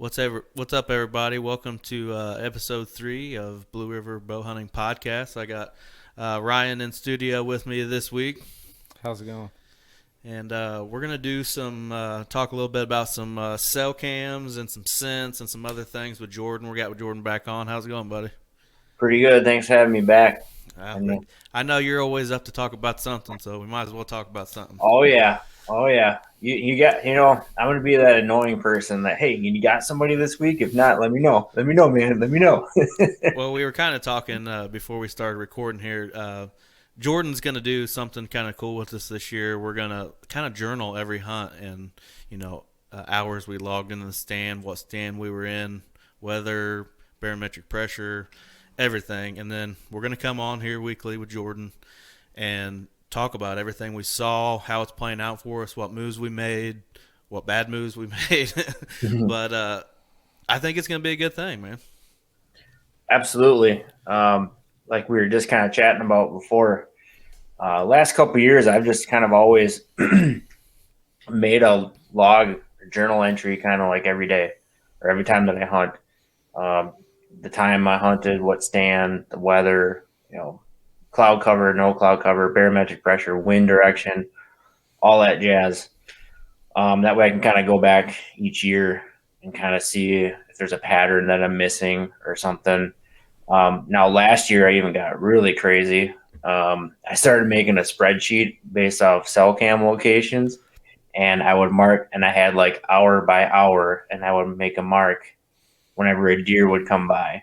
What's up, everybody? Welcome to episode 3 of Blue River Bowhunting Podcast. I got Ryan in studio with me this week, How's it going? and we're gonna do some talk a little bit about some cell cams and some scents and some other things with Jordan. We got Jordan back on. How's it going, buddy? Pretty good. Thanks for having me back. Uh, And we, I know you're always up to talk about something, so we might as well talk about something. oh yeah, oh yeah. You got I'm gonna be that annoying person that hey, you got somebody this week? If not, let me know. Let me know, man. Let me know. Well, we were kind of talking before we started recording here. Jordan's going to do something kind of cool with us this year. We're going to kind of journal every hunt and, hours we logged into the stand, what stand we were in, weather, barometric pressure, everything. And then we're going to come on here weekly with Jordan and talk about everything we saw, how it's playing out for us, what moves we made, what bad moves we made. But I think it's going to be a good thing, man. Absolutely. Like we were just kind of chatting about before. Last couple of years, I've just kind of always made a log or journal entry, kind of like every day or every time that I hunt. The time I hunted, what stand, the weather, cloud cover, no cloud cover, barometric pressure, wind direction, all that jazz. That way I can kind of go back each year and kind of see if there's a pattern that I'm missing or something. Now, last year I even got really crazy. I started making a spreadsheet based off cell cam locations, and I would mark, and I had like hour by hour, and I would make a mark whenever a deer would come by,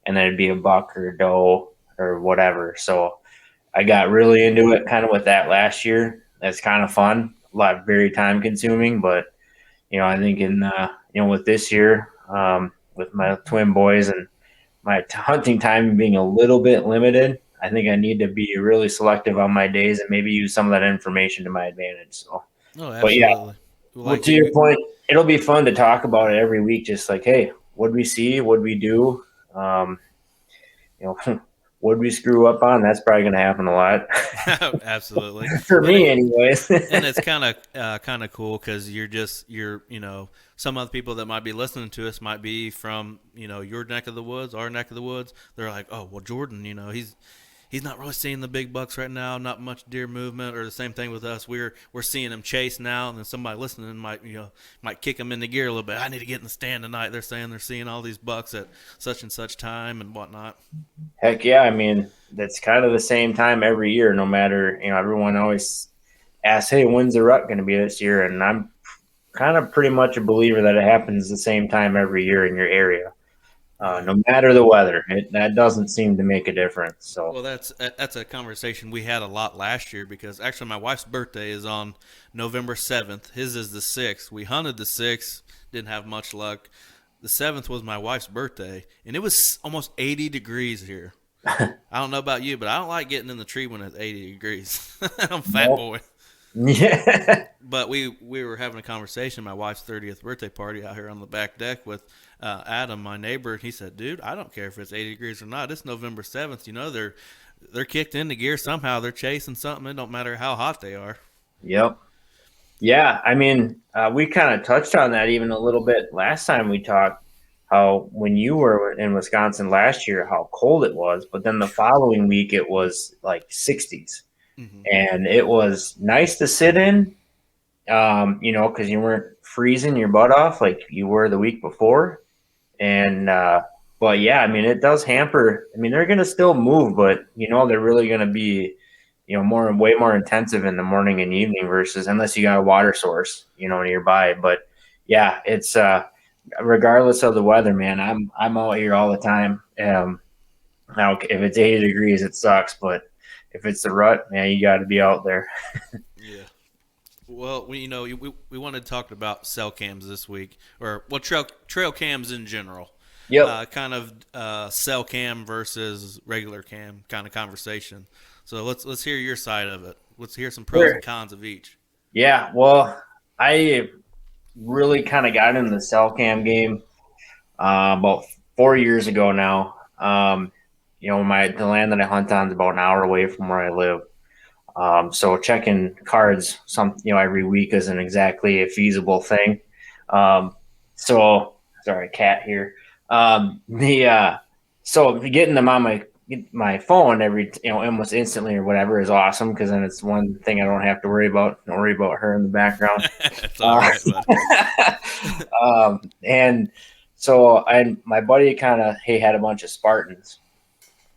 and then it'd be a buck or a doe or whatever. So I got really into it kind of with that last year. That's kind of fun, a lot very time consuming, but I think with this year, with my twin boys and my hunting time being a little bit limited, I think I need to be really selective on my days and maybe use some of that information to my advantage. So, Oh, but yeah, absolutely. well, Like to your point, it'll be fun to talk about it every week. Just like, hey, what we see, what we do, um, what we screw up on. That's probably going to happen a lot absolutely. for And me, anyways. it's kind of cool because some other people that might be listening to us might be from your neck of the woods, our neck of the woods. They're like, oh well, Jordan, he's not really seeing the big bucks right now, not much deer movement. Or the same thing with us, we're seeing him chase now, and then somebody listening might kick him in the gear a little bit. I need to get in the stand tonight. They're saying they're seeing all these bucks at such and such time and whatnot. Heck yeah. I mean, that's kind of the same time every year, no matter, everyone always asks, hey, when's the rut going to be this year? And I'm kind of pretty much a believer that it happens the same time every year in your area. No matter the weather, that doesn't seem to make a difference. So, Well, that's a conversation we had a lot last year because actually my wife's birthday is on November 7th. His is the 6th. We hunted the 6th, didn't have much luck. The 7th was my wife's birthday, and it was almost 80 degrees here. I don't know about you, but I don't like getting in the tree when it's 80 degrees. I'm a fat boy. yeah. But we were having a conversation at my wife's 30th birthday party out here on the back deck with Adam, my neighbor, and he said, "Dude, I don't care if it's 80 degrees or not. It's November 7th. They're kicked into gear somehow. They're chasing something. It don't matter how hot they are." Yep. Yeah. I mean, we kind of touched on that even a little bit last time we talked, how when you were in Wisconsin last year, how cold it was. But then the following week, it was like 60s. Mm-hmm. And it was nice to sit in, because you weren't freezing your butt off like you were the week before. And, but yeah, I mean, it does hamper. I mean, they're going to still move, but, they're really going to be, way more intensive in the morning and evening versus unless you got a water source, nearby. But yeah, it's, regardless of the weather, man, I'm out here all the time. Now, if it's 80 degrees, it sucks, but if it's the rut, man, you got to be out there. Yeah. Well, we wanted to talk about cell cams this week, or trail cams in general. Yep. Kind of cell cam versus regular cam kind of conversation. So let's hear your side of it. Let's hear some pros and cons of each. Yeah. Well, I really kind of got into the cell cam game about 4 years ago now. The land that I hunt on is about an hour away from where I live. So checking cards every week isn't exactly a feasible thing. So Sorry, cat here. The so getting them on my phone every almost instantly or whatever is awesome because then it's one thing I don't have to worry about. Don't worry about her in the background. It's all right, buddy. And so my buddy kind of he had a bunch of Spartans,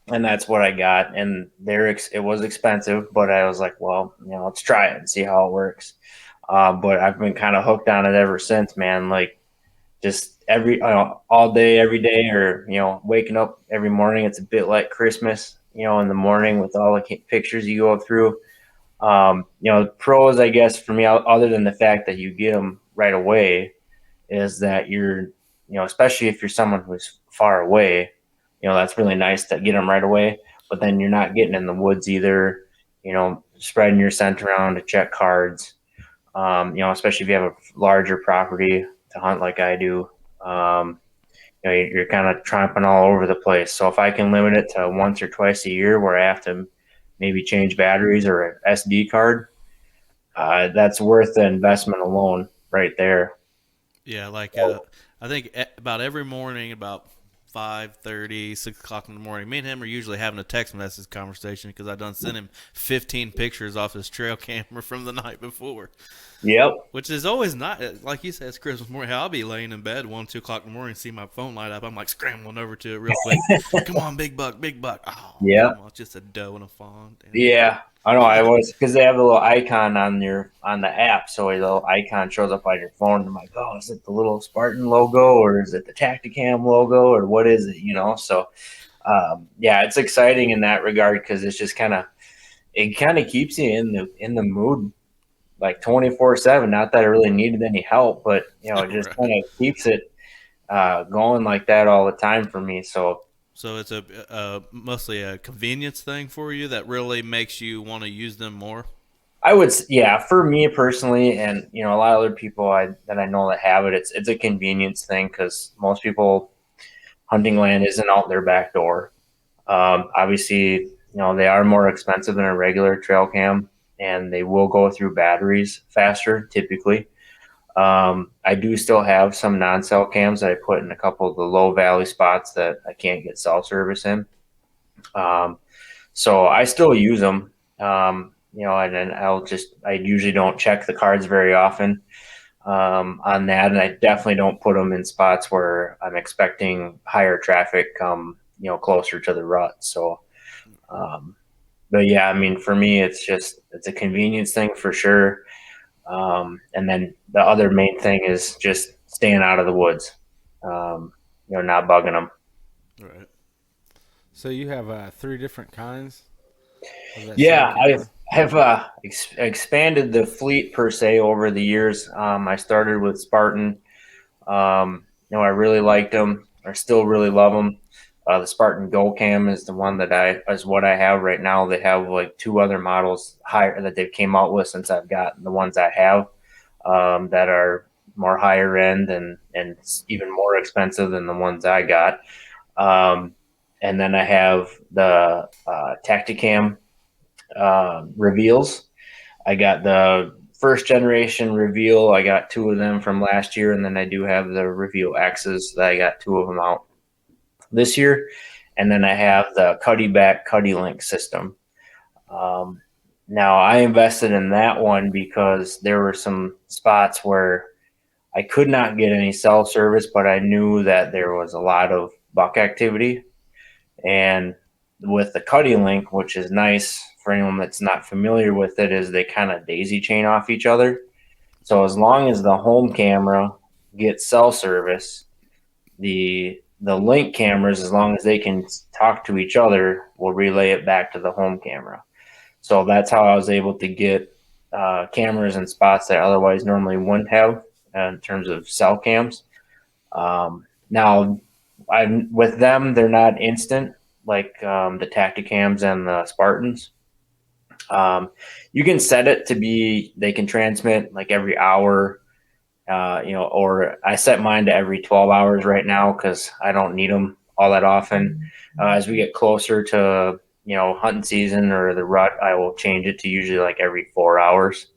and that's what I got. And it was expensive, but I was like, well, let's try it and see how it works. But I've been kind of hooked on it ever since, man. Like just all day, every day, or waking up every morning. It's a bit like Christmas, in the morning with all the pictures you go through. Pros, I guess, for me, other than the fact that you get them right away, is that especially if you're someone who's far away, that's really nice to get them right away. But then you're not getting in the woods either, spreading your scent around to check cards. Especially if you have a larger property to hunt like I do. You're kind of tramping all over the place. So if I can limit it to once or twice a year where I have to maybe change batteries or an SD card, that's worth the investment alone right there. Yeah, like I think about every morning, about 5:30, 6 o'clock in the morning, me and him are usually having a text message conversation because I done sent him 15 pictures off his trail camera from the night before. Yep. Which is always not like you said. It's Christmas morning. I'll be laying in bed 1, 2 o'clock in the morning, see my phone light up. I'm like scrambling over to it real quick. Come on, big buck, big buck. Oh, Yeah. come on, it's just a doe and a fawn. Yeah. I know. I was because they have a little icon on the app, so a little icon shows up on your phone. I'm like, oh, is it the little Spartan logo or is it the Tacticam logo or what is it? So yeah, it's exciting in that regard because it kind of keeps you in the mood like 24/7. Not that I really needed any help, but it just Right. kind of keeps it going like that all the time for me. So So it's a mostly a convenience thing for you that really makes you want to use them more. yeah, for me personally, and a lot of other people that I know that have it, it's a convenience thing because most people hunting land isn't out their back door. Obviously, they are more expensive than a regular trail cam, and they will go through batteries faster typically. I do still have some non-cell cams that I put in a couple of the low valley spots that I can't get cell service in. Um, so I still use them. And then I usually don't check the cards very often on that, and I definitely don't put them in spots where I'm expecting higher traffic come closer to the rut. So, um, but yeah, I mean, for me, it's a convenience thing for sure. And then the other main thing is just staying out of the woods, not bugging them. Right. So you have three different kinds of that cell Yeah, I've camera. have expanded the fleet per se over the years. I started with Spartan. I really liked them. I still really love them. The Spartan Go Cam is the one is what I have right now. They have like two other models higher that they've came out with since I've got the ones I have that are more higher end and even more expensive than the ones I got. Um, and then I have the Tacticam reveals. I got the first generation reveal. I got two of them from last year, and then I do have the reveal X's that I got two of them out this year. And then I have the Cuddy back Cuddy link system. Um, Now I invested in that one because there were some spots where I could not get any cell service, but I knew that there was a lot of buck activity. And with the Cuddy link, which is nice for anyone that's not familiar with it, is they kind of daisy chain off each other. So as long as the home camera gets cell service, the link cameras, as long as they can talk to each other, will relay it back to the home camera. So that's how I was able to get cameras in spots that I otherwise normally wouldn't have in terms of cell cams. Now, with them, they're not instant like the Tacticams and the Spartans. You can set it to be they can transmit like every hour, or I set mine to every 12 hours right now because I don't need them all that often. As we get closer to hunting season or the rut, I will change it to usually like every 4 hours.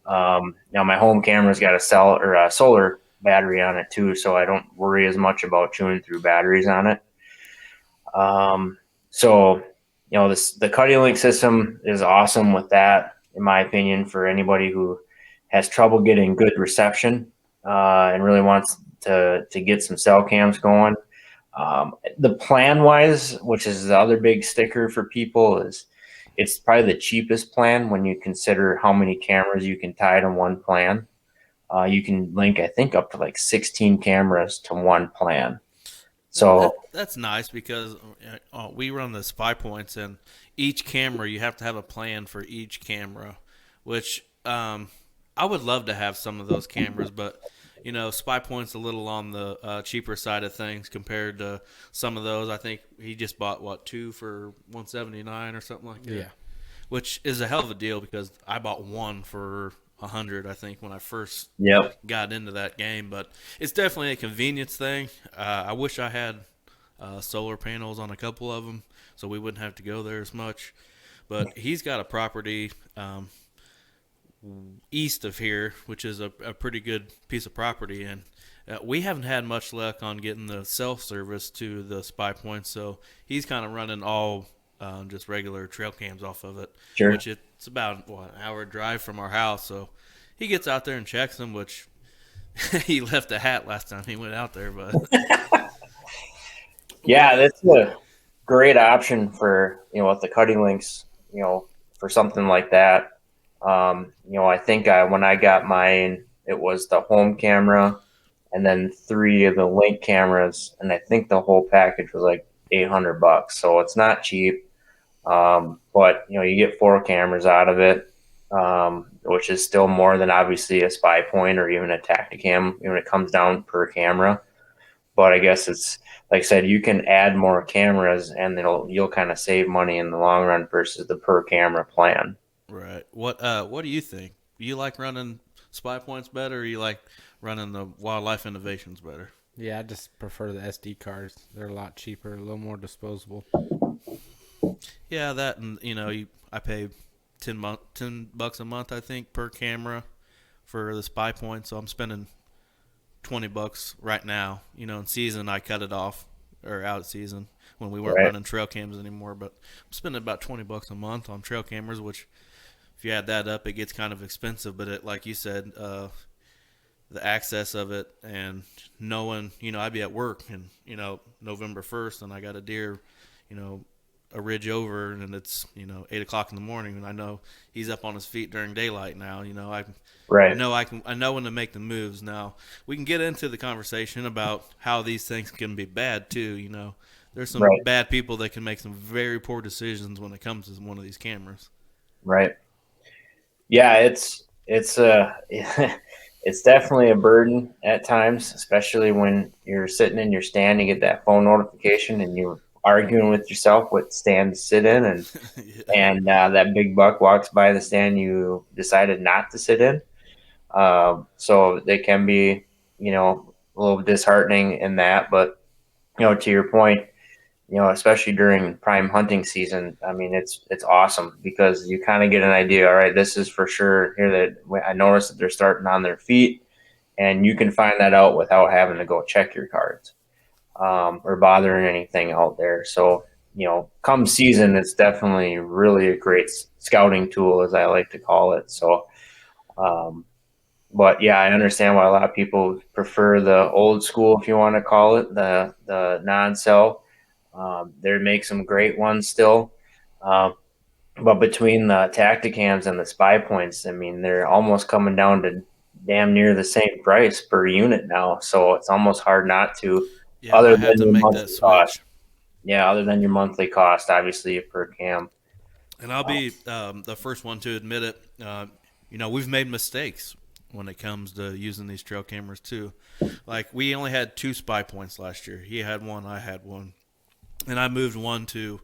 Now my home camera's got a cell or a solar battery on it too, so I don't worry as much about chewing through batteries on it. Um, so, the Cuddy Link system is awesome with that, in my opinion, for anybody who has trouble getting good reception and really wants to get some cell cams going. The plan wise, which is the other big sticker for people, is it's probably the cheapest plan when you consider how many cameras you can tie to one plan. You can link, I think, up to like 16 cameras to one plan. So, That's nice because we run the spy points, and each camera you have to have a plan for each camera, which I would love to have some of those cameras, but spy point's a little on the cheaper side of things compared to some of those. I think he just bought two for 179 or something like that. Yeah. Which is a hell of a deal because I bought one for 100, I think, when I first yep. got into that game. But it's definitely a convenience thing. I wish I had solar panels on a couple of them so we wouldn't have to go there as much. But he's got a property east of here, which is a pretty good piece of property, and we haven't had much luck on getting the self-service to the spy points, so he's kind of running all just regular trail cams off of it, Sure. which it's about an hour drive from our house, so he gets out there and checks them, which he left a hat last time he went out there, but Yeah, that's a great option for, with the cutting links, for something like that. I think when I got mine, it was the home camera and then 3 of the link cameras, and I think the whole package was like $800. So it's not cheap. But you get 4 cameras out of it, which is still more than obviously a spy point or even a Tacticam when it comes down per camera. But I guess it's like I said, you can add more cameras and you'll kind of save money in the long run versus the per camera plan. right. What do you think? Do you like running spy points better, or you like running the wildlife innovations better? Yeah, I just prefer the SD cards. They're a lot cheaper, a little more disposable. Yeah, that, and I pay $10 a month, I think, per camera for the spy point. So I'm spending $20 right now. In season I cut it off, or out of season when we weren't Right. running trail cams anymore. But I'm spending about $20 a month on trail cameras, which if you add that up, it gets kind of expensive. But like you said, the access of it and knowing, I'd be at work and November 1st, and I got a deer, a ridge over, and it's 8 o'clock in the morning, and I know he's up on his feet during daylight now. Right. I know when to make the moves. Now we can get into the conversation about how these things can be bad too. There's some Right. bad people that can make some very poor decisions when it comes to one of these cameras. Right. Yeah, it's it's definitely a burden at times, especially when you're sitting in your stand, you get that phone notification, and you're arguing with yourself what stand to sit in, and Yeah. that big buck walks by the stand you decided not to sit in. So they can be, a little disheartening in that, but to your point, especially during prime hunting season, I mean, it's awesome because you kind of get an idea. All right, this is for sure here that I noticed that they're starting on their feet, and you can find that out without having to go check your cards or bothering anything out there. So, come season, it's definitely really a great scouting tool, as I like to call it. So, but yeah, I understand why a lot of people prefer the old school, if you want to call it, the non-cell. They make some great ones still. Um, but between the Tacticams and the spy points, I mean, they're almost coming down to damn near the same price per unit now. So it's almost hard not to, Yeah, I other might have than to your make that monthly cost. switch. Yeah, other than your monthly cost, obviously per cam. And I'll be the first one to admit it. We've made mistakes when it comes to using these trail cameras too. Like we only had 2 spy points last year. He had one, I had one, and I moved one to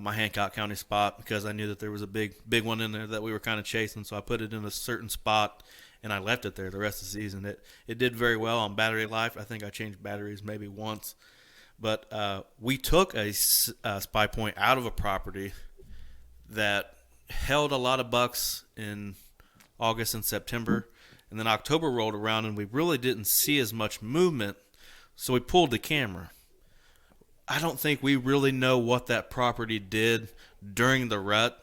my Hancock County spot because I knew that there was a big one in there that we were kind of chasing. So I put it in a certain spot, and I left it there the rest of the season. It did very well on battery life. I think I changed batteries maybe once, but we took a spy point out of a property that held a lot of bucks in August and September. And then October rolled around and we really didn't see as much movement, so we pulled the camera. I don't think we really know what that property did during the rut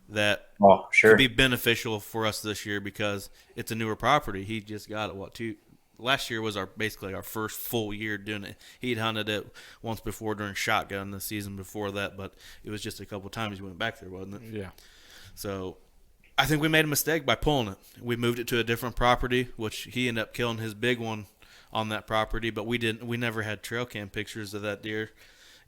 that Oh, could sure. be beneficial for us this year because it's a newer property. He just got it, what, two? Last year was basically our first full year doing it. He'd hunted it once before during shotgun the season before that, but it was just a couple times he went back there, wasn't it? Yeah. So I think we made a mistake by pulling it. We moved it to a different property, which he ended up killing his big one on that property, but we didn't. We never had trail cam pictures of that deer,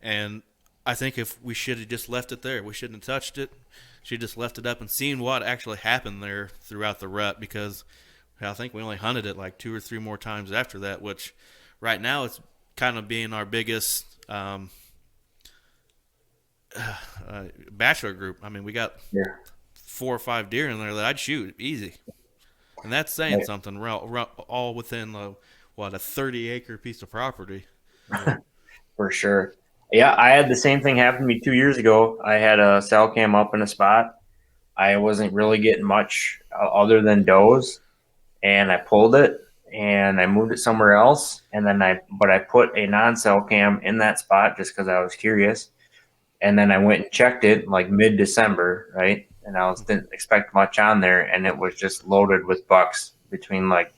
and I think if we should have just left it there, we shouldn't have touched it. Should have just left it up and seen what actually happened there throughout the rut, because I think we only hunted it like 2 or 3 more times after that, which right now it's kind of being our biggest bachelor group. I mean, we got Yeah. 4 or 5 deer in there that I'd shoot easy, and that's saying Right. something. All within a 30-acre piece of property. For sure. Yeah, I had the same thing happen to me 2 years ago. I had a cell cam up in a spot. I wasn't really getting much other than does, and I pulled it and I moved it somewhere else. And then I put a non-cell cam in that spot just because I was curious. And then I went and checked it like mid-December, right? And didn't expect much on there, and it was just loaded with bucks between like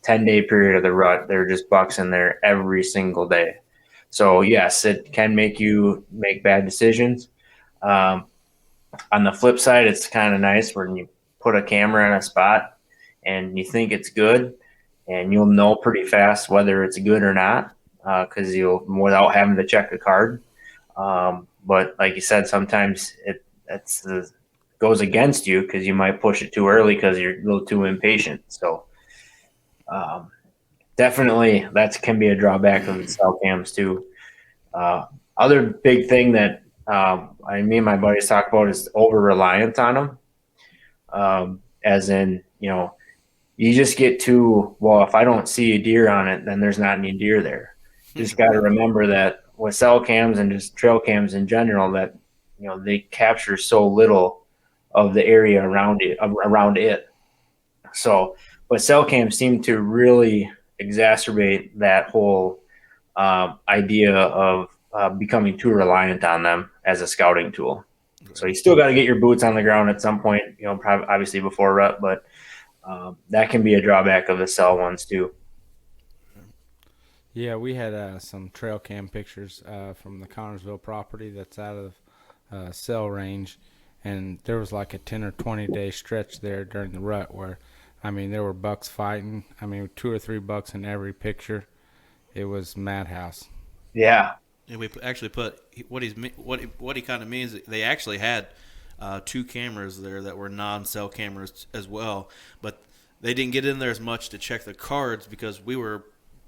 10-day period of the rut. There were just bucks in there every single day. So yes, it can make you make bad decisions. Um, on the flip side, it's kind of nice when you put a camera in a spot and you think it's good, and you'll know pretty fast whether it's good or not because you'll without having to check a card. But like you said, sometimes it goes against you because you might push it too early because you're a little too impatient. So um, definitely that can be a drawback of cell cams too. Other big thing that me and my buddies talk about is over reliance on them. As in, you just get too, well, if I don't see a deer on it, then there's not any deer there. You just got to remember that with cell cams and just trail cams in general, that they capture so little of the area around it. So, but cell cams seem to really exacerbate that whole idea of becoming too reliant on them as a scouting tool. So you still got to get your boots on the ground at some point, probably obviously before rut, but that can be a drawback of the cell ones too. Yeah, we had some trail cam pictures from the Connorsville property that's out of cell range, and there was like a 10 or 20 day stretch there during the rut where, I mean, there were bucks fighting. I mean, 2 or 3 bucks in every picture. It was madhouse. Yeah. And we actually put what he kind of means. They actually had 2 cameras there that were non-cell cameras as well, but they didn't get in there as much to check the cards because we were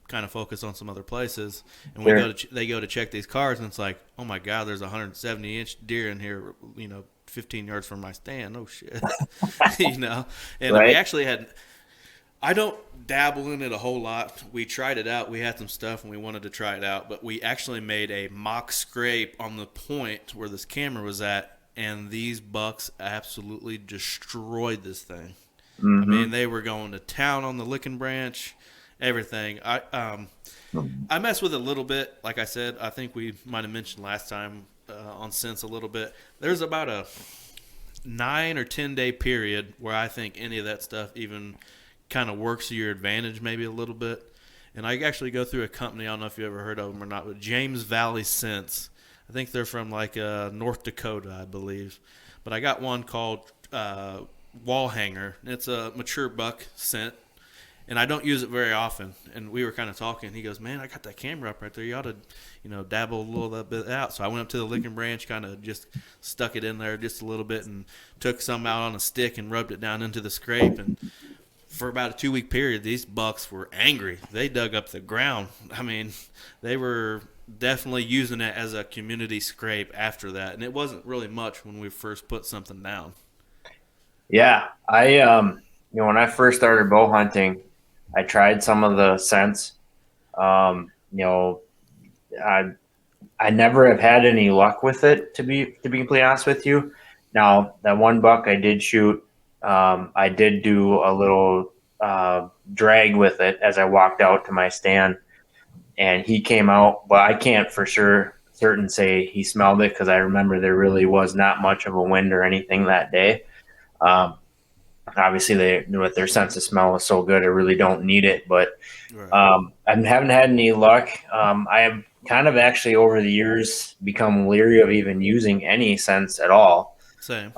kind of focused on some other places. And Sure. they go to check these cards, and it's like, oh my God, there's a 170-inch deer in here, 15 yards from my stand. Oh shit, And Right. we actually had. I don't dabble in it a whole lot. We tried it out. We had some stuff and we wanted to try it out, but we actually made a mock scrape on the point where this camera was at, and these bucks absolutely destroyed this thing. Mm-hmm. I mean, they were going to town on the licking branch, everything. I messed with it a little bit. Like I said, I think we might have mentioned last time on Sense a little bit. There's about a 9 or 10 day period where I think any of that stuff even kind of works to your advantage maybe a little bit. And I actually go through a company, I don't know if you ever heard of them or not, but James Valley Sense. I think they're from like North Dakota, I believe. But I got one called Wall Hanger. It's a mature buck scent, and I don't use it very often. And we were kind of talking. He goes, man, I got that camera up right there. You ought to, dabble a little bit out. So I went up to the licking branch, kind of just stuck it in there just a little bit and took some out on a stick and rubbed it down into the scrape. And for about a 2-week period, these bucks were angry. They dug up the ground. I mean, they were definitely using it as a community scrape after that. And it wasn't really much when we first put something down. Yeah. When I first started bow hunting, I tried some of the scents. I never have had any luck with it, to be completely honest with you. Now, that one buck I did shoot, I did do a little drag with it as I walked out to my stand, and he came out. But I can't for certain say he smelled it because I remember there really was not much of a wind or anything that day. Um, Obviously, they with their sense of smell is so good, I really don't need it. But Right. I haven't had any luck. I have kind of actually over the years become leery of even using any scents at all. Same.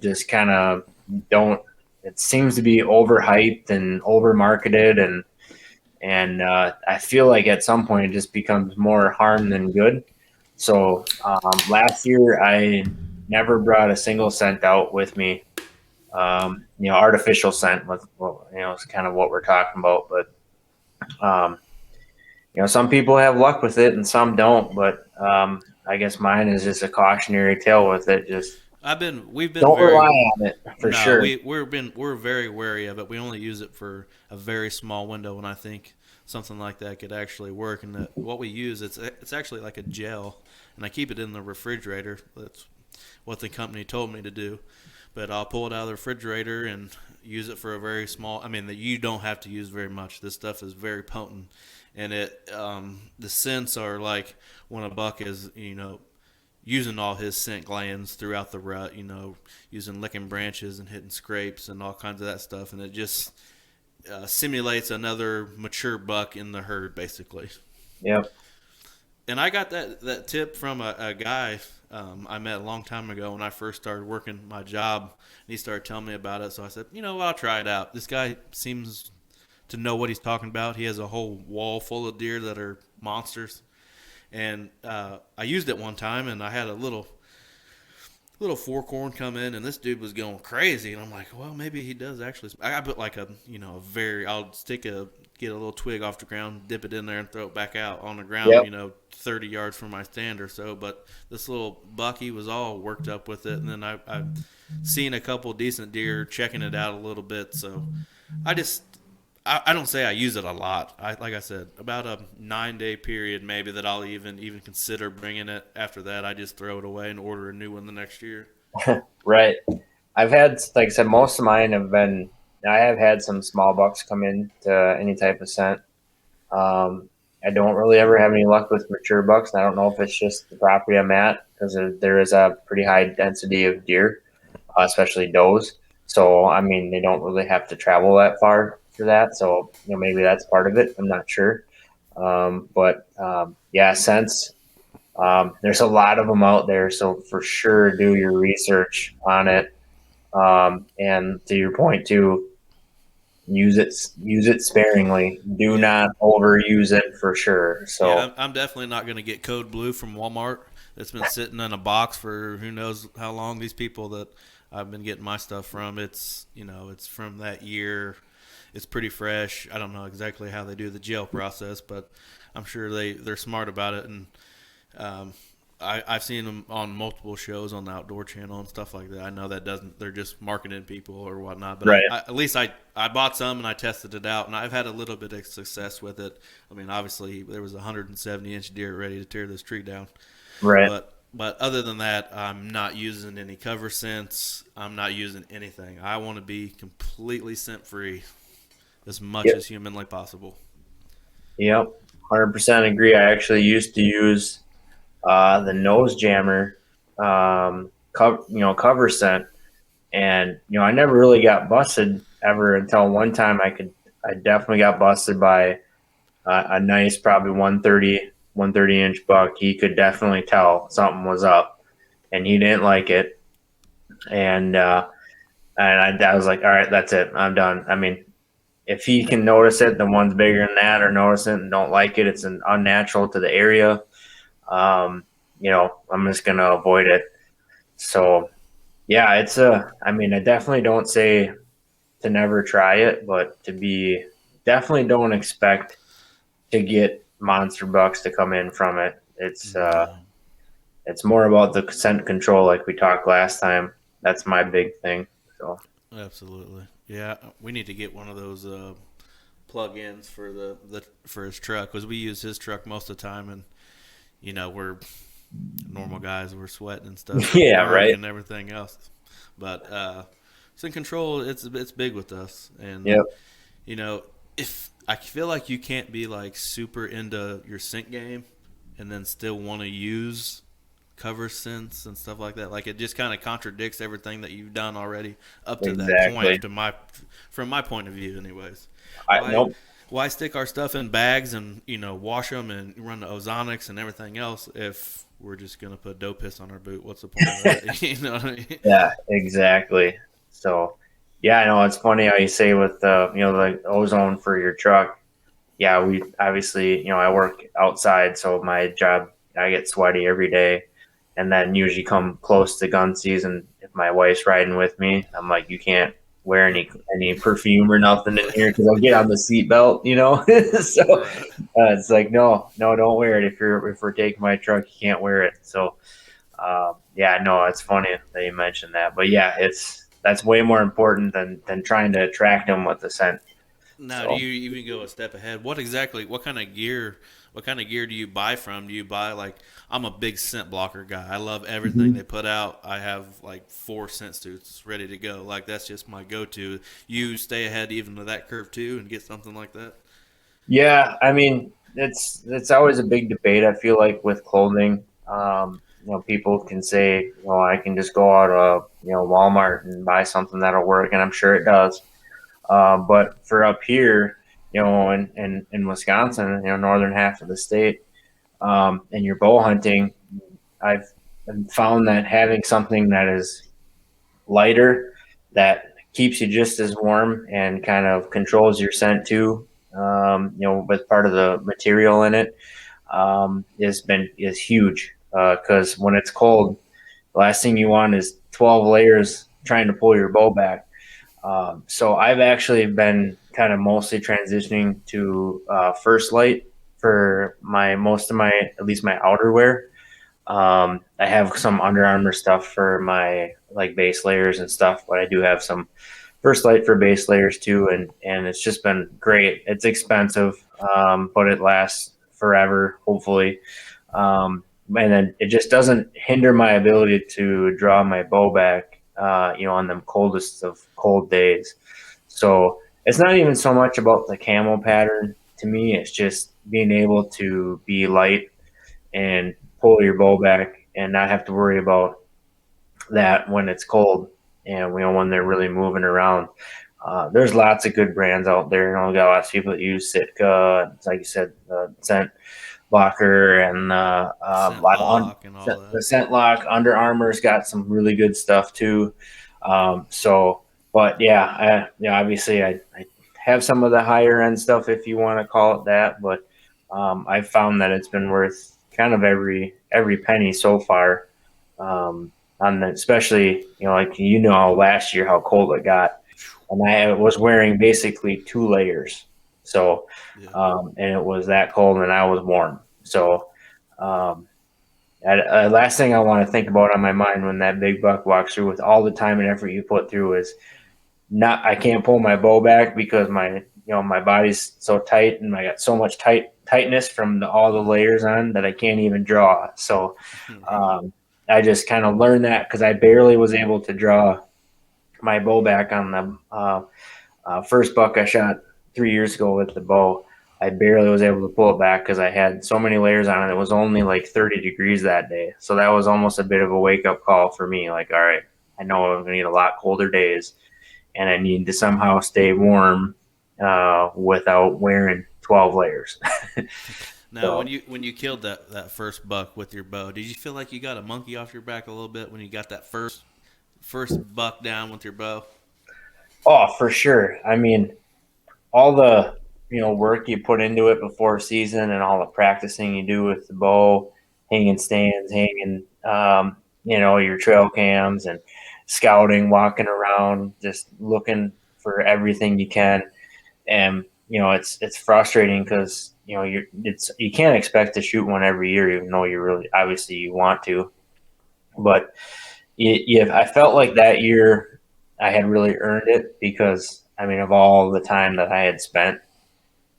Just kind of don't. It seems to be overhyped and overmarketed, and I feel like at some point it just becomes more harm than good. So last year I never brought a single scent out with me. Artificial scent with is kind of what we're talking about. But some people have luck with it and some don't. But I guess mine is just a cautionary tale with it. Just We've been don't very rely on it for no, sure. we're very wary of it. We only use it for a very small window, and I think something like that could actually work. And what we use, it's actually like a gel, and I keep it in the refrigerator. That's what the company told me to do. But I'll pull it out of the refrigerator and use it for a very small. I mean, that you don't have to use very much. This stuff is very potent, and the scents are like when a buck is using all his scent glands throughout the rut, using licking branches and hitting scrapes and all kinds of that stuff, and it just simulates another mature buck in the herd, basically. Yep. And I got that tip from a guy I met a long time ago when I first started working my job, and he started telling me about it. So I said, you know what, I'll try it out. This guy seems to know what he's talking about. He has a whole wall full of deer that are monsters. And I used it one time, and I had a little fork horn come in, and this dude was going crazy. And I'm like, well, maybe he does actually. I put like I'll get a little twig off the ground, dip it in there, and throw it back out on the ground, Yep. 30 yards from my stand or so. But this little bucky was all worked up with it, and then I've seen a couple decent deer checking it out a little bit. So I just I don't say I use it a lot. Like I said, about a 9-day period maybe that I'll even consider bringing it. After that, I just throw it away and order a new one the next year. Right. I've had, like I said, most of mine have been. I have had some small bucks come in to any type of scent. I don't really ever have any luck with mature bucks, and I don't know if it's just the property I'm at because there is a pretty high density of deer, especially does. So I mean, they don't really have to travel that far for that. So maybe that's part of it. I'm not sure. But yeah, scents. There's a lot of them out there, so for sure do your research on it. And to your point too, use it sparingly. Do Yeah, not overuse it for sure. yeah. So I'm definitely not going to get Code Blue from Walmart. That's been sitting in a box for who knows how long. These people that I've been getting my stuff from, it's from that year. It's pretty fresh. I don't know exactly how they do the gel process, but I'm sure they're smart about it. And um, I've seen them on multiple shows on the Outdoor Channel and stuff like that. I know that doesn't, they're just marketing people or whatnot, but right, at least I bought some and I tested it out, and I've had a little bit of success with it. I mean, obviously there was a 170-inch deer ready to tear this tree down, right. but other than that, I'm not using any cover scents. I'm not using anything. I want to be completely scent free as much Yep, as humanly possible. yep. 100% agree. I actually used to use the nose jammer cover scent, and I never really got busted ever until one time I definitely got busted by a nice probably 130 inch buck. He could definitely tell something was up, and he didn't like it. And I was like, all right, that's it, I'm done. I mean, if he can notice it, the ones bigger than that or notice it and don't like it, it's an unnatural to the area. I'm just gonna avoid it. So yeah, I mean, I definitely don't say to never try it, but definitely don't expect to get monster bucks to come in from it. No, It's more about the scent control, like we talked last time. That's my big thing. So absolutely. Yeah, we need to get one of those plug-ins for the for his truck because we use his truck most of the time, and we're normal guys, we're sweating and stuff at yeah, work right. and everything else. But scent control, it's big with us, and Yep. you know, if I feel like you can't be like super into your scent game and then still want to use cover scents and stuff like that. Like it just kind of contradicts everything that you've done already up to that point. Exactly. To my, from my point of view, anyways. I Why nope. why stick our stuff in bags and wash them and run the ozonics and everything else if we're just gonna put dough piss on our boot? What's the point of that? You know what I mean? Yeah, exactly. So, yeah, I know it's funny how you say with the ozone for your truck. Yeah, we obviously, I work outside, so my job, I get sweaty every day. And then usually come close to gun season, if my wife's riding with me, I'm like, you can't wear any perfume or nothing in here because I'll get on the seatbelt, so Right. it's like, no, no, don't wear it if we're taking my truck, you can't wear it. So yeah, no, it's funny that you mentioned that, but yeah, that's way more important than trying to attract them with the scent. Now, do So you even go a step ahead? What exactly? What kind of gear? What kind of gear do you buy from? Do you buy like? I'm a big scent blocker guy. I love everything Mhm. they put out. I have like 4 scent suits ready to go. Like that's just my go-to. You stay ahead even of that curve too, and get something like that. Yeah, I mean, it's always a big debate. I feel like with clothing, people can say, I can just go out of Walmart and buy something that'll work, and I'm sure it does. But for up here, in Wisconsin, northern half of the state, and you're bow hunting, I've found that having something that is lighter that keeps you just as warm and kind of controls your scent too. With part of the material in it, is huge because when it's cold, the last thing you want is 12 layers trying to pull your bow back. So I've actually been kind of mostly transitioning to First Light for my most of my at least my outerwear. I have some Under Armour stuff for my like base layers and stuff, but I do have some First Light for base layers too, and it's just been great. It's expensive, but it lasts forever, hopefully. And then it just doesn't hinder my ability to draw my bow back, on them coldest of cold days. So it's not even so much about the camo pattern to me. It's just being able to be light and pull your bow back and not have to worry about that when it's cold and when they're really moving around. There's lots of good brands out there. We got lots of people that use Sitka, like you said, Scent Blocker, and a Scent lot of lock and all the that. Scent Lock. Under Armour's got some really good stuff too. So, but yeah, obviously I have some of the higher end stuff if you want to call it that, but I've found that it's been worth kind of every penny so far. Um, on the, especially like last year how cold it got, and I was wearing basically 2 layers. So, Yeah. and it was that cold, and I was warm. So, um, last thing I want to think about on my mind when that big buck walks through with all the time and effort you put through is not I can't pull my bow back because my body's so tight and I got so much tightness from all the layers on that I can't even draw. So Right. um, I just kind of learned that because I barely was able to draw my bow back on the first buck I shot 3 years ago with the bow. I barely was able to pull it back because I had so many layers on it. It was only like 30 degrees that day. So that was almost a bit of a wake up call for me. Like, all right, I know I'm going to need a lot colder days and I need to somehow stay warm without wearing 12 layers. Now, So, when you killed that first buck with your bow, did you feel like you got a monkey off your back a little bit when you got that first buck down with your bow? oh, for sure. I mean, all the work you put into it before season and all the practicing you do with the bow, hanging stands, hanging your trail cams and scouting, walking around, just looking for everything you can. And it's frustrating because you can't expect to shoot one every year, even though you really obviously you want to. But I felt like that year I had really earned it because I mean of all the time that I had spent,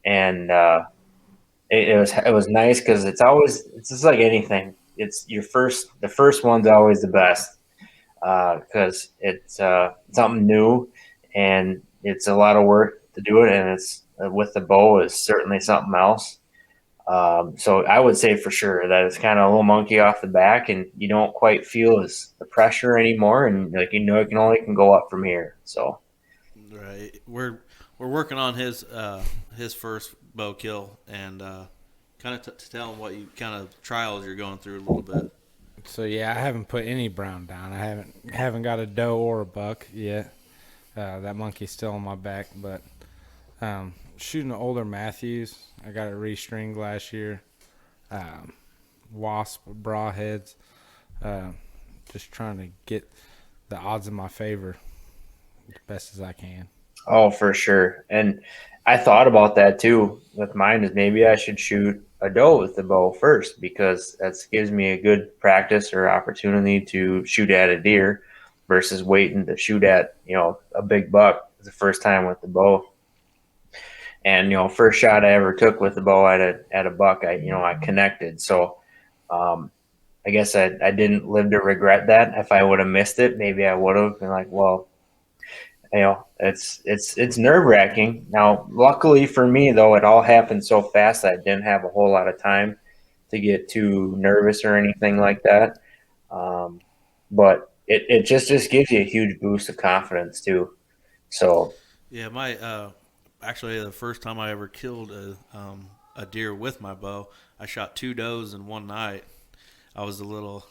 and it was nice because it's just like anything. It's the first one's always the best because it's something new and it's a lot of work to do it, and it's with the bow is certainly something else. So I would say for sure that it's kind of a little monkey off the back, and you don't quite feel as the pressure anymore, and like it can only can go up from here. So Right. We're working on his first bow kill, and kind of to tell him what you kind of trials you're going through a little bit. So yeah, I haven't put any brown down. I haven't got a doe or a buck yet. That monkey's still on my back, but shooting an older Matthews. I got it restringed last year. Wasp broadheads. Uh, just trying to get the odds in my favor as best as I can. oh, for sure. And I thought about that too with mine is maybe I should shoot a doe with the bow first because that gives me a good practice or opportunity to shoot at a deer versus waiting to shoot at, a big buck the first time with the bow. And, first shot I ever took with the bow at a buck, I connected. So, I guess I didn't live to regret that. If I would have missed it, maybe I would have been like, well, it's nerve wracking. Now, luckily for me, though, it all happened so fast that I didn't have a whole lot of time to get too nervous or anything like that. But it just gives you a huge boost of confidence too. So Yeah, my actually the first time I ever killed a deer with my bow, I shot two does in one night. I was a little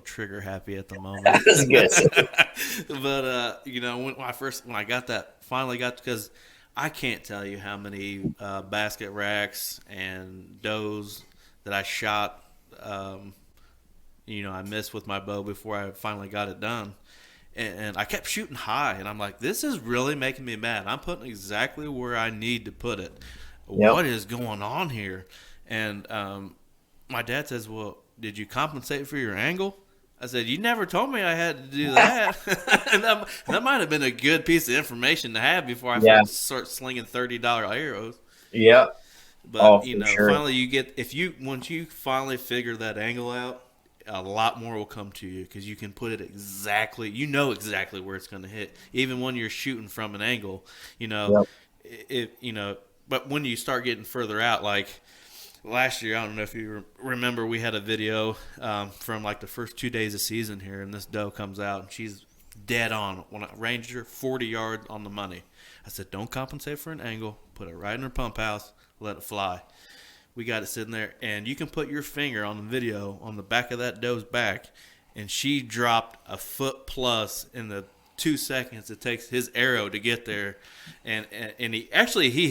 trigger happy at the moment. that's good. But when I got that finally got because I can't tell you how many basket racks and does that I shot. I missed with my bow before I finally got it done. And I kept shooting high, and I'm like, this is really making me mad. I'm putting exactly where I need to put it. Yep. What is going on here? And my dad says, well, did you compensate for your angle? I said, you never told me I had to do that. And that might have been a good piece of information to have before I Yeah. start slinging $30 arrows. Yep. Oh, But for sure. finally once you finally figure that angle out, a lot more will come to you because you can put it exactly. You know exactly where it's going to hit, even when you're shooting from an angle. You know, Yep. it. But when you start getting further out, like last year, I don't know if you remember, we had a video from like the first 2 days of season here, and this doe comes out and she's dead on. When I ranged her 40 yards on the money, I said, "Don't compensate for an angle. Put it right in her pump house. Let it fly." We got it sitting there, and you can put your finger on the video on the back of that doe's back, and she dropped a foot plus in the 2 seconds it takes his arrow to get there, and he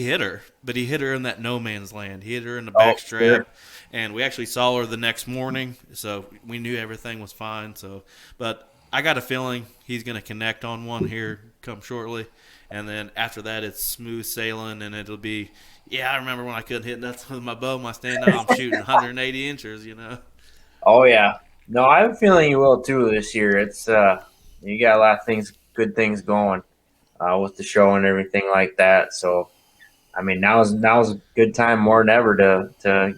hit her, but he hit her in that no man's land. He hit her in the Oh, back sure. strap, and we actually saw her the next morning, so we knew everything was fine. So, but I got a feeling he's going to connect on one here come shortly, and then after that it's smooth sailing, and it'll be. Yeah, I remember when I couldn't hit nothing with my bow. My stand now I'm shooting 180 inches. Oh yeah. No, I have a feeling you will too this year. It's you got a lot of good things going with the show and everything like that. So I mean, now's a good time more than ever to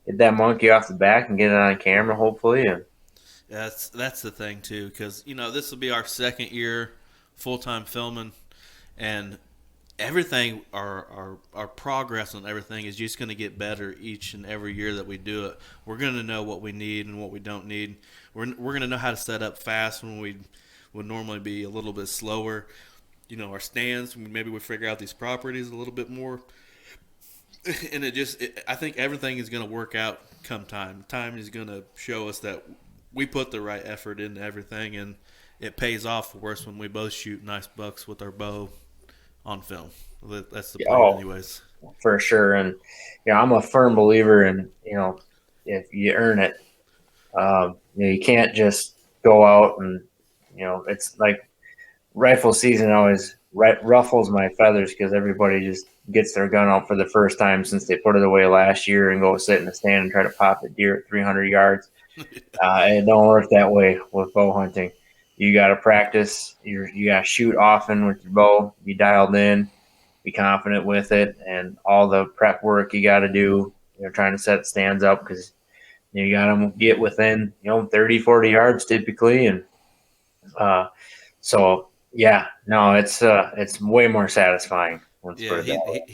get that monkey off the back and get it on camera, hopefully. And That's the thing too, because this will be our second year full time filming, and everything our progress on everything is just going to get better each and every year that we do it. We're going to know what we need and what we don't need. We're going to know how to set up fast when we would normally be a little bit slower. Our stands, maybe we figure out these properties a little bit more, and I think everything is going to work out come time. Time is going to show us that we put the right effort into everything, and it pays off for us when we both shoot nice bucks with our bow on film. That's the plan, oh, anyways. for sure. And I'm a firm believer in if you earn it, you can't just go out and it's like rifle season always ruffles my feathers because everybody just gets their gun out for the first time since they put it away last year and go sit in the stand and try to pop a deer at 300 yards. It don't work that way with bow hunting. You got to practice. You got to shoot often with your bow. Be dialed in. Be confident with it, and all the prep work you got to do. Trying to set stands up because you got to get within 30, 40 yards typically, and so Yeah, no, it's way more satisfying. Let's put Yeah, it that way.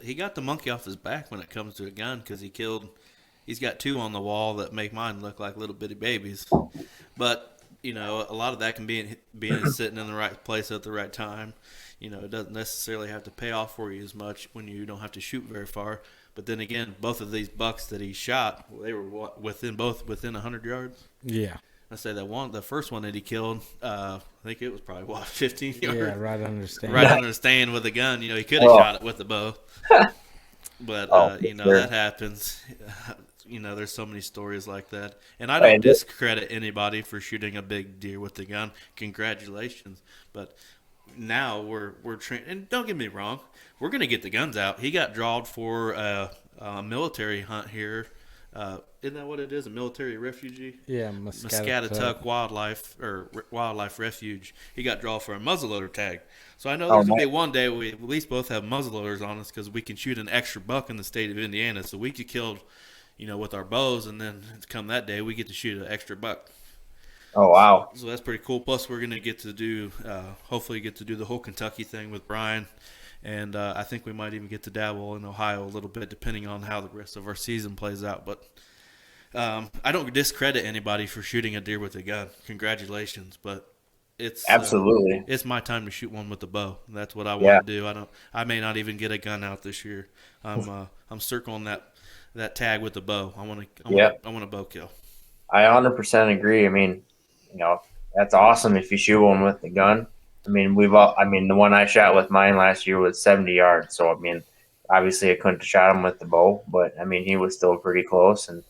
he got the monkey off his back when it comes to a gun because he's got two on the wall that make mine look like little bitty babies. But a lot of that can be being sitting in the right place at the right time. It doesn't necessarily have to pay off for you as much when you don't have to shoot very far. But then again, both of these bucks that he shot, they were within 100 yards. Yeah. I say the first one that he killed, I think it was probably 15 Yeah, yards, right under right stand. under the stand with a gun. He could have Oh, shot it with the bow, but oh, for that sure. happens. There's so many stories like that, and I don't And discredit anybody for shooting a big deer with the gun. Congratulations, but now we're trained. And don't get me wrong, we're gonna get the guns out. He got drawed for a military hunt here. Isn't that what it is? A military refugee? Yeah, Muscatatuck. Muscatatuck Wildlife Refuge. He got drawn for a muzzleloader tag. So I know oh, there's gonna nice. be one day we at least both have muzzleloaders on us because we can shoot an extra buck in the state of Indiana. So we could kill, with our bows, and then come that day we get to shoot an extra buck. Oh, So, wow. so that's pretty cool. Plus, we're gonna get to do, hopefully, get to do the whole Kentucky thing with Brian, and I think we might even get to dabble in Ohio a little bit, depending on how the rest of our season plays out. But I don't discredit anybody for shooting a deer with a gun. Congratulations, but it's uh, Absolutely. it's my time to shoot one with a bow. That's what I want Yeah. to do. I don't. I may not even get a gun out this year. I'm circling that tag with the bow. I want to. I want Yeah. to. I want a bow kill. I 100% agree. I mean, that's awesome if you shoot one with the gun. I mean, the one I shot with mine last year was 70 yards. So, I mean, obviously I couldn't have shot him with the bow, but I mean, he was still pretty close. And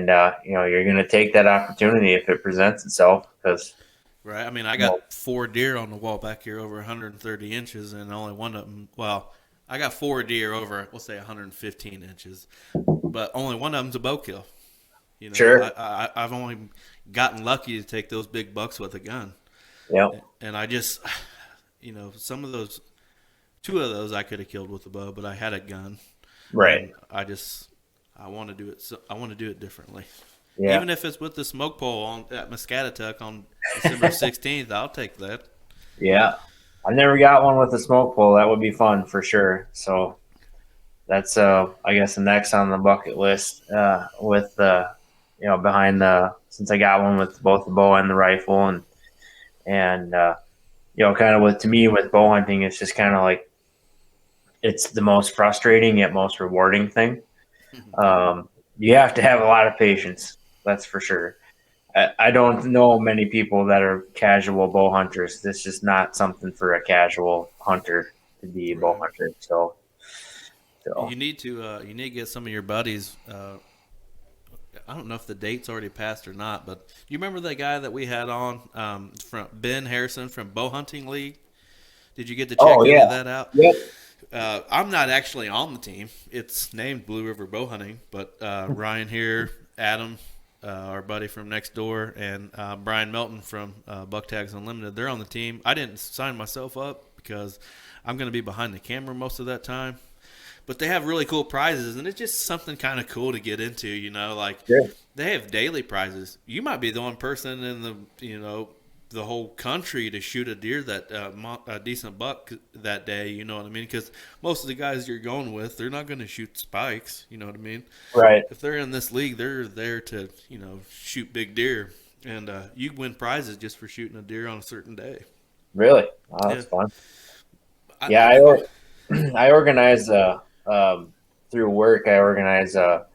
you're going to take that opportunity if it presents itself because, Right. I mean, I you know, got four deer on the wall back here over 130 inches, and only one of them. Well, I got four deer over, we'll say, 115 inches, but only one of them's a bow kill. sure. I've only gotten lucky to take those big bucks with a gun, Yeah. and I just, some of those, two of those I could have killed with a bow, but I had a gun, Right. and I want to do it. So I want to do it differently. Yeah. Even if it's with the smoke pole at Muscatatuck on December 16th, I'll take that. Yeah. I've never got one with a smoke pole. That would be fun for sure. So that's, I guess, the next on the bucket list with behind since I got one with both the bow and the rifle. And kind of to me with bow hunting, it's just kind of like it's the most frustrating yet most rewarding thing. You have to have a lot of patience. That's for sure. I don't know many people that are casual bow hunters. This is not something for a casual hunter to be a bow Right. hunter. So You need to get some of your buddies. I don't know if the date's already passed or not, but you remember that guy that we had on from Ben Harrison from Bowhunting League? Did you get to oh check any yeah, of that out? yep, I'm not actually on the team. It's named Blue River Bowhunting, but Ryan here, Adam, our buddy from next door, and Brian Melton from Buck Tags Unlimited, they're on the team. I didn't sign myself up because I'm going to be behind the camera most of that time. But they have really cool prizes, and it's just something kind of cool to get into. Like sure, they have daily prizes. You might be the one person in the whole country to shoot a deer that a decent buck that day. You know what I mean? Because most of the guys you're going with, they're not going to shoot spikes. You know what I mean? right, If they're in this league, they're there to shoot big deer, and you win prizes just for shooting a deer on a certain day. really, oh, Yeah, that's fun. I, Yeah, I, I organize through work. I organize a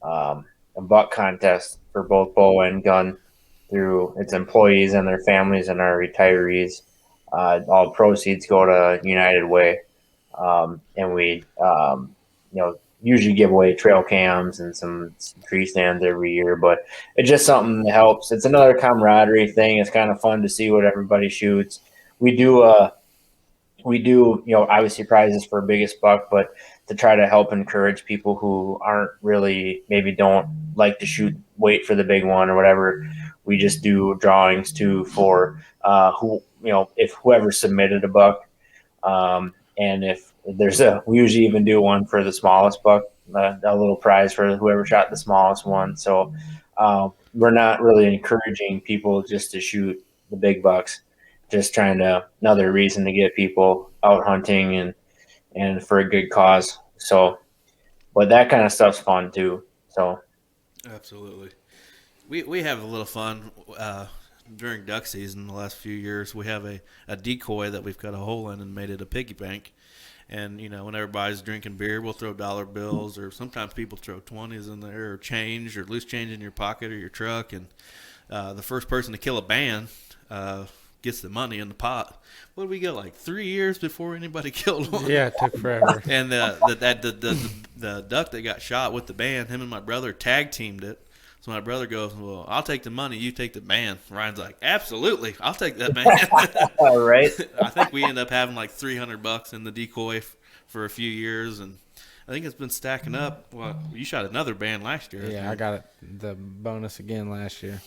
buck contest for both bow and gun through its employees and their families and our retirees. All proceeds go to United Way, and we usually give away trail cams and some tree stands every year. But it's just something that helps. It's another camaraderie thing. It's kind of fun to see what everybody shoots. We do obviously prizes for biggest buck, but to try to help encourage people who aren't really, maybe don't like to shoot, wait for the big one or whatever. We just do drawings too for if whoever submitted a buck, and if we usually even do one for the smallest buck, a little prize for whoever shot the smallest one. So we're not really encouraging people just to shoot the big bucks. just trying to another reason to get people out hunting and for a good cause. So, but that kind of stuff's fun too. So, Absolutely. We have a little fun during duck season the last few years. We have a decoy that we've cut a hole in and made it a piggy bank. And, when everybody's drinking beer, we'll throw dollar bills, or sometimes people throw 20s in there, or change, or loose change in your pocket or your truck. And the first person to kill a band gets the money in the pot. What did we go, like 3 years before anybody killed one? Yeah, it took forever. And the duck that got shot with the band, him and my brother tag teamed it. So my brother goes, "Well, I'll take the money, you take the band." Ryan's like, "Absolutely, I'll take that band." all right. I think we end up having like $300 in the decoy for a few years, and I think it's been stacking up. Well, you shot another band last year. Yeah, I got the bonus again last year.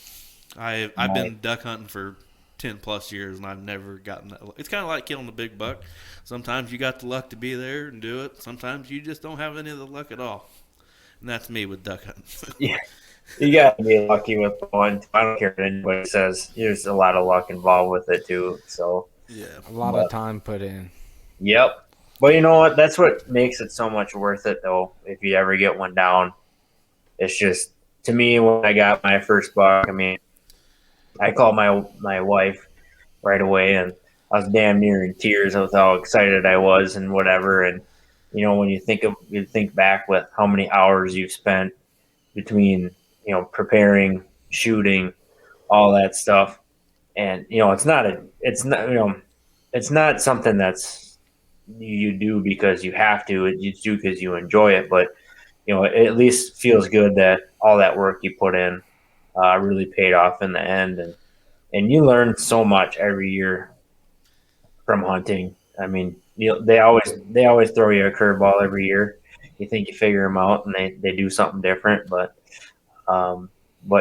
I've been duck hunting for 10+ years, and I've never gotten that. It's kind of like killing a big buck. Sometimes you got the luck to be there and do it. Sometimes you just don't have any of the luck at all. And that's me with duck hunting. Yeah. You got to be lucky with one. I don't care what anybody says. There's a lot of luck involved with it too. So, Yeah. A lot of time put in. yep. But you know what? That's what makes it so much worth it, though. If you ever get one down, it's just to me when I got my first buck. I mean, I called my wife right away, and I was damn near in tears with how excited I was and whatever. And when you think back with how many hours you've spent between preparing, shooting, all that stuff, and it's not something that's you do because you have to. You do because you enjoy it, but it at least feels good that all that work you put in really paid off in the end, and you learn so much every year from hunting. I mean, they always throw you a curveball every year. You think you figure them out, and they do something different. But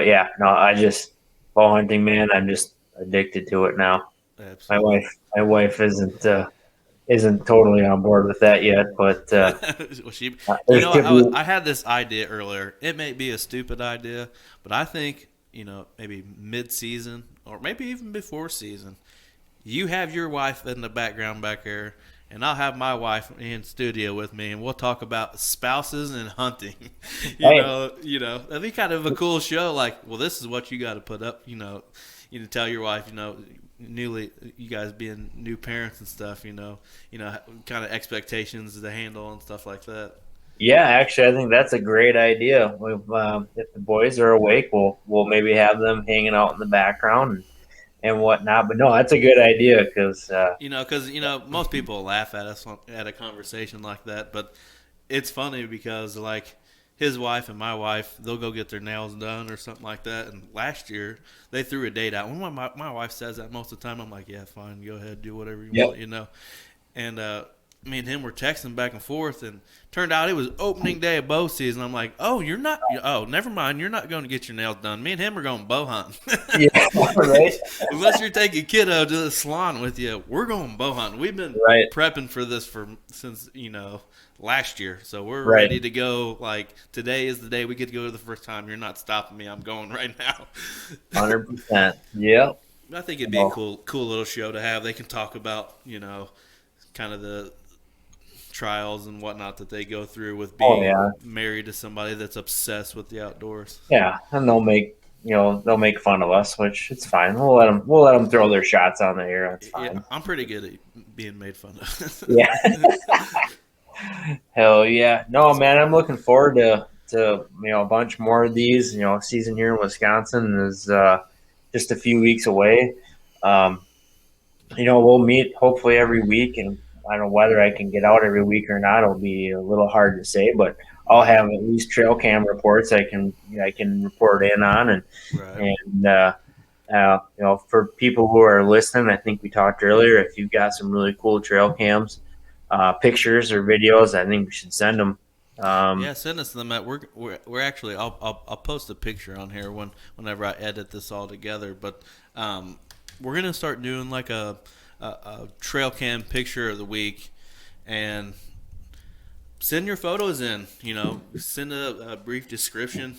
yeah, no, I just bow hunting, man. I'm just addicted to it now. My Absolutely. wife isn't totally on board with that yet, but Well, there's typically I had this idea earlier. It may be a stupid idea, but I think, maybe mid-season or maybe even before season, you have your wife in the background back there, and I'll have my wife in studio with me, and we'll talk about spouses and hunting. hey, That'd be kind of a cool show. Like, well, this is what you got to put up. Tell your wife, you guys being new parents and stuff. Kind of expectations to handle and stuff like that. yeah, actually, I think that's a great idea. If the boys are awake, we'll maybe have them hanging out in the background and whatnot. But no, that's a good idea because Because most people laugh at us at a conversation like that, but it's funny because like his wife and my wife, they'll go get their nails done or something like that. And last year they threw a date out. When my wife says that most of the time, I'm like, yeah, fine, go ahead, do whatever you yep, want. And me and him were texting back and forth, and turned out it was opening day of bow season. I'm like, oh, you're not. Oh, never mind. You're not going to get your nails done. Me and him are going bow hunting. yeah, right, Unless you're taking kiddo to the salon with you, we're going bow hunting. We've been right, prepping for this since last year, so we're right. ready to go. Like today is the day we get to go the first time. You're not stopping me. I'm going right now. 100%. Yep. I think it'd be a cool little show to have. They can talk about kind of the trials and whatnot that they go through with Oh being yeah, married to somebody that's obsessed with the outdoors. yeah, and they'll make fun of us, which it's fine. We'll let them throw their shots on the air. That's Yeah, fine. I'm pretty good at being made fun of. Yeah, hell yeah. No, man, I'm looking forward to a bunch more of these. Season here in Wisconsin is just a few weeks away. Um, we'll meet hopefully every week, and I don't know whether I can get out every week or not. It'll be a little hard to say, but I'll have at least trail cam reports I can report in on, and Right. and for people who are listening, I think we talked earlier. If you've got some really cool trail cams, pictures or videos, I think we should send them. Yeah, send us them. We're actually I'll post a picture on here whenever I edit this all together. But we're gonna start doing like a trail cam picture of the week, and send your photos in. Send a brief description.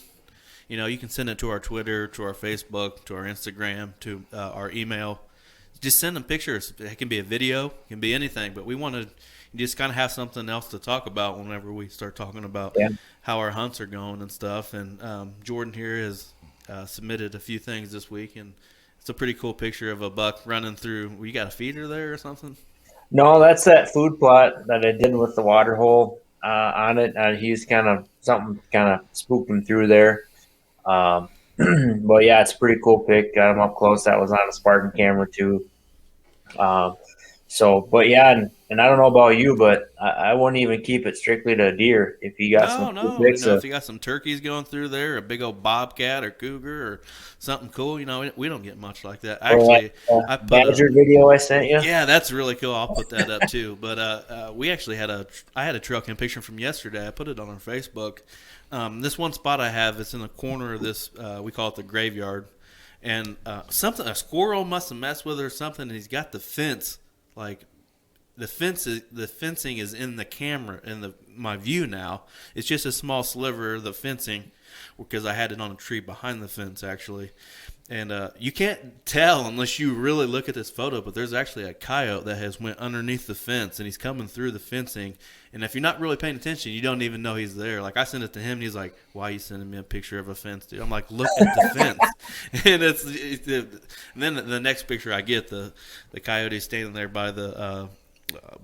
You can send it to our Twitter, to our Facebook, to our Instagram, to our email. just send them pictures. It can be a video, it can be anything, but we want to just kind of have something else to talk about whenever we start talking about Yeah. how our hunts are going and stuff. And Jordan here has submitted a few things this week, and it's a pretty cool picture of a buck running through. You got a feeder there or something? No, that's that food plot that I did with the water hole on it. He's something kind of spooked him through there. But yeah, it's a pretty cool pic. Got him up close. That was on a Spartan camera too. Um, but yeah, and I don't know about you, but I wouldn't even keep it strictly to deer. If you got some No, cool no. pics If you got some turkeys going through there, a big old bobcat or cougar or something cool, we don't get much like that. or that Actually, I put a badger video I sent you. yeah, that's really cool. I'll put that up too. But we actually I had a trail cam picture from yesterday. I put it on our Facebook. This one spot I have, it's in the corner of this. We call it the graveyard, and a squirrel must have messed with it or something. And he's got the fence like the fencing is in the camera in my view now. It's just a small sliver of the fencing because I had it on a tree behind the fence actually, and you can't tell unless you really look at this photo. But there's actually a coyote that has went underneath the fence and he's coming through the fencing. And if you're not really paying attention, you don't even know he's there. Like I sent it to him, and he's like, "Why are you sending me a picture of a fence, dude?" I'm like, "Look at the fence." And and then the next picture I get the coyote standing there by the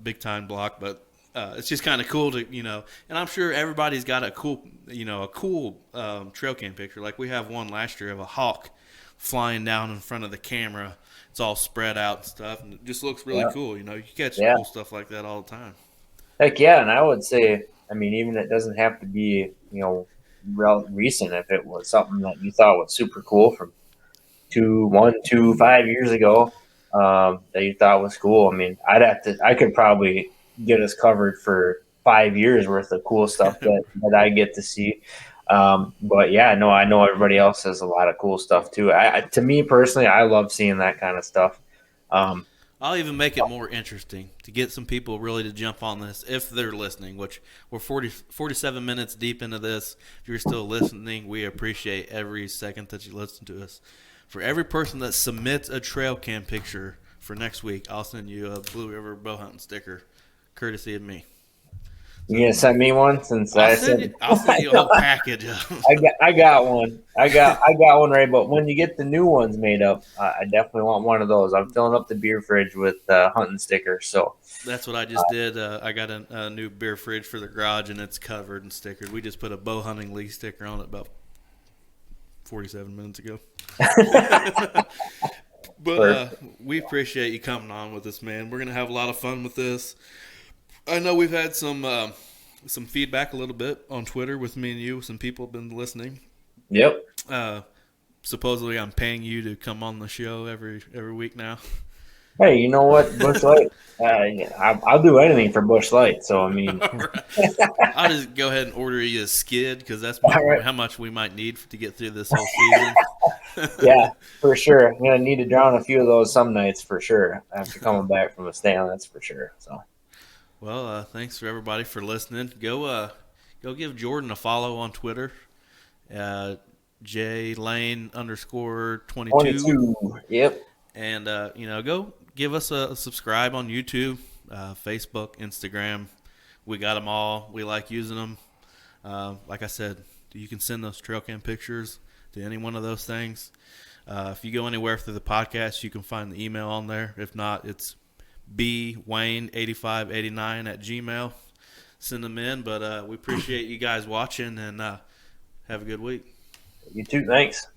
big time block, but it's just kind of cool to and I'm sure everybody's got a cool trail cam picture. Like we have one last year of a hawk flying down in front of the camera. It's all spread out and stuff, and it just looks really cool. You catch cool stuff like that all the time. Heck yeah, and I would say, I mean, even it doesn't have to be recent. If it was something that you thought was super cool from 5 years ago, that you thought was cool. I mean, I could probably get us covered for 5 years worth of cool stuff that I get to see. But yeah, no, I know everybody else has a lot of cool stuff too. To me personally, I love seeing that kind of stuff. I'll even make it more interesting to get some people really to jump on this if they're listening, which we're 47 minutes deep into this. If you're still listening, we appreciate every second that you listen to us. For every person that submits a trail cam picture for next week, I'll send you a Blue River Bowhunting sticker, courtesy of me. You gonna send me one since I'll send you a whole package of them. I got one. I got one ready. But when you get the new ones made up, I definitely want one of those. I'm filling up the beer fridge with hunting stickers. So that's what I just did. I got a new beer fridge for the garage, and it's covered and stickered. We just put a bow hunting league sticker on it about 47 minutes ago. But we appreciate you coming on with us, man. We're gonna have a lot of fun with this. I know we've had some feedback a little bit on Twitter with me and you. Some people have been listening. Yep. Supposedly, I'm paying you to come on the show every week now. Hey, you know what, Bush Light? I'll do anything for Bush Light. So I mean, I'll just go ahead and order you a skid because that's how much we might need to get through this whole season. Yeah, for sure. I'm gonna need to drown a few of those some nights for sure after coming back from a stand. That's for sure. So. Well, thanks for everybody for listening. Go give Jordan a follow on Twitter, JLane_22. Yep. And go give us a subscribe on YouTube, Facebook, Instagram. We got them all. We like using them. Like I said, you can send those trail cam pictures to any one of those things. If you go anywhere through the podcast, you can find the email on there. If not, it's bwayne8589@gmail. Send them in, but we appreciate you guys watching, and have a good week. You too. Thanks.